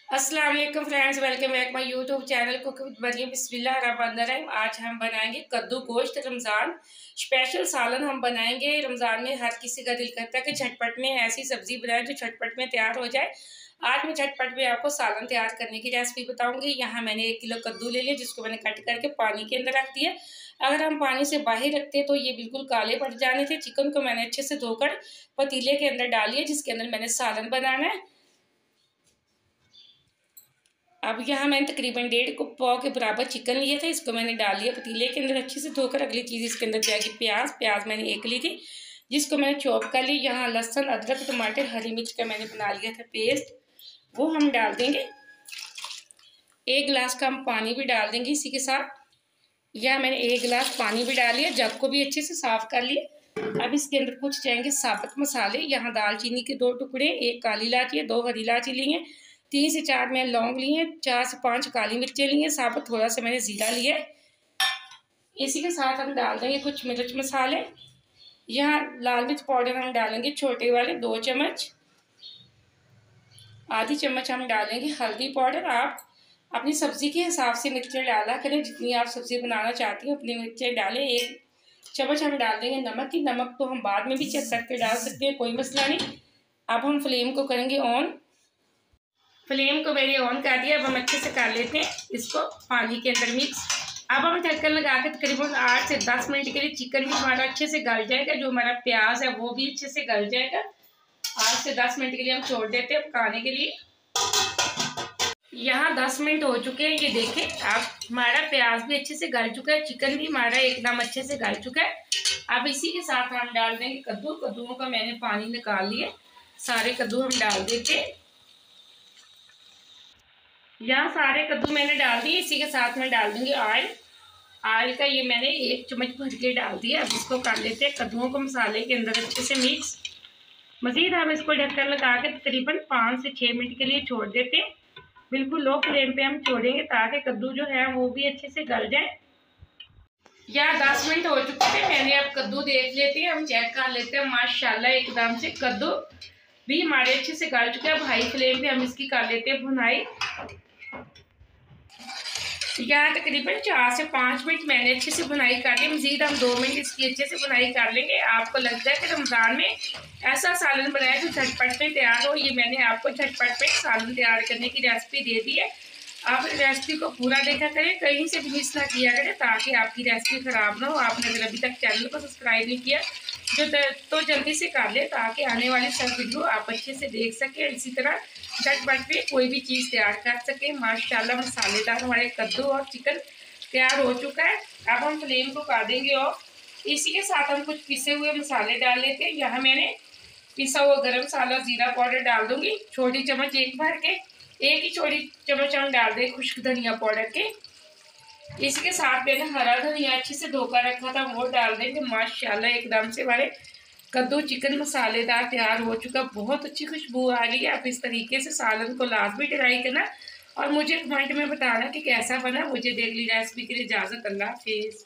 अस्सलाम वालेकुम friends, welcome back my YouTube channel cook with Maryam. बिस्मिल्लाहिर्रहमानिर्रहीम। आज हम बनाएंगे कद्दू गोश्त रमज़ान स्पेशल सालन हम बनाएंगे। रमज़ान में हर किसी का दिल करता है कि झटपट में ऐसी सब्जी बनाएं जो झटपट में तैयार हो जाए। आज मैं झटपट में आपको सालन तैयार करने की रेसिपी बताऊंगी। यहाँ मैंने 1 किलो कद्दू ले लिया, जिसको मैंने कट करके पानी के अंदर रख दिया। अगर हम पानी से बाहर रखते तो ये बिल्कुल काले पड़ जाने थे। चिकन को मैंने अच्छे से धोकर पतीले के अंदर डालिए, जिसके अंदर मैंने सालन बनाना है। अब यहाँ मैंने तकरीबन 1.5 पाव के बराबर चिकन लिया था, इसको मैंने डाल लिया पतीले के अंदर अच्छे से धोकर। अगली चीज़ इसके अंदर जाएगी प्याज मैंने 1 ली थी, जिसको मैंने चॉप कर ली। यहाँ लहसुन, अदरक, टमाटर, हरी मिर्च का मैंने बना लिया था पेस्ट, वो हम डाल देंगे। 1 गिलास का हम पानी भी डाल देंगे इसी के साथ। यहाँ मैंने 1 गिलास पानी भी डाल लिया, जग को भी अच्छे से साफ कर लिया। अब इसके अंदर कुछ जाएंगे साबुत मसाले। यहाँ दालचीनी के 2 टुकड़े, 1 काली इलायची, 2 हरी इलायची ली है, 3 से 4 मैं लौंग ली हैं, 4 से 5 काली मिर्चें ली हैं, साबुत थोड़ा सा मैंने जीरा लिया है। इसी के साथ हम डाल देंगे कुछ मिर्च मसाले। यहाँ लाल मिर्च पाउडर हम डालेंगे छोटे वाले 2 चम्मच। आधी चम्मच हम डालेंगे हल्दी पाउडर। आप अपनी सब्ज़ी के हिसाब से मिर्चें डाला करें, जितनी आप सब्ज़ी बनाना चाहती हैं उतनी मिर्चें डालें। 1 चम्मच हम डाल देंगे नमक की। नमक तो हम बाद में भी चेक करके डाल सकते हैं, कोई मसला नहीं। अब हम फ्लेम को करेंगे ऑन। फ्लेम को मैंने ऑन कर दिया। अब हम अच्छे से कर लेते हैं इसको पानी के अंदर मिक्स। अब हम ढक्कन लगा के तकरीबन 8 से 10 मिनट के लिए चिकन भी हमारा अच्छे से गल जाएगा, जो हमारा प्याज है वो भी अच्छे से गल जाएगा। 8 से 10 मिनट के लिए हम छोड़ देते हैं पकाने के लिए। यहाँ 10 मिनट हो चुके हैं, ये देखें। अब हमारा प्याज भी अच्छे से गल चुका है, चिकन भी हमारा एकदम अच्छे से गल चुका है। अब इसी के साथ हम डाल देंगे कद्दूओं का मैंने पानी निकाल लिया, सारे कद्दू हम डाल देते हैं। यहाँ सारे कद्दू मैंने डाल दिए। इसी के साथ में डाल दूंगी ऑयल का ये मैंने 1 चम्मच भर के डाल दिया। अब इसको कर लेते हैं कद्दूओं को मसाले के अंदर अच्छे से मिक्स। मज़ीद हम इसको ढक्कन लगा के तकरीबन 5 से 6 मिनट के लिए छोड़ देते हैं। बिल्कुल लो फ्लेम पे हम छोड़ेंगे ताकि कद्दू जो है वो भी अच्छे से गल जाए। यहाँ 10 मिनट हो चुके थे, मैंने अब कद्दू देख लेते हैं, हम चेक कर लेते हैं। माशाल्लाह एकदम से कद्दू भी हमारे अच्छे से गल चुके हैं। अब हाई फ्लेम पे हम इसकी कर लेते हैं भुनाई। यहाँ तकरीबन 4 से 5 मिनट मैंने अच्छे से बुनाई कर ली। मज़ीद हम 2 मिनट इसकी अच्छे से बुनाई कर लेंगे। आपको लगता है कि रमज़ान में ऐसा सालन बनाया जो झटपट में तैयार हो, ये मैंने आपको झटपट में सालन तैयार करने की रेसिपी दे दी है। आप रेसिपी को पूरा देखा करें, कहीं से भी मिस ना किया करें, ताकि आपकी रेसिपी ख़राब ना हो। आपने अगर अभी तक चैनल को सब्सक्राइब नहीं किया तो जल्दी से कर ले, ताकि आने वाली सब वीडियो आप अच्छे से देख सकें। इसी तरह झटपट में कोई भी चीज़ तैयार कर सके। माशाल्लाह मसालेदार हमारे कद्दू और चिकन तैयार हो चुका है। अब हम फ्लेम को कर देंगे ऑफ। इसी के साथ हम कुछ पिसे हुए मसाले डाल लेते हैं। यहाँ मैंने पिसा हुआ गरम मसाला, जीरा पाउडर डाल दूंगी छोटी चम्मच, 1 भर के। 1 ही छोटी चम्मच हम डाल दें खुश्क धनिया पाउडर के। इसके साथ मैंने हरा धनिया अच्छे से धोकर रखा था, वो डाल देंगे। माशाल्लाह एकदम से हमारे कद्दू चिकन मसालेदार तैयार हो चुका। बहुत अच्छी खुशबू आ रही है। आप इस तरीके से सालन को लाजमी ट्राई करना और मुझे कमेंट में बताना कि कैसा बना। मुझे अगली रेसिपी के लिए इजाज़त। अल्लाह हाफिज़।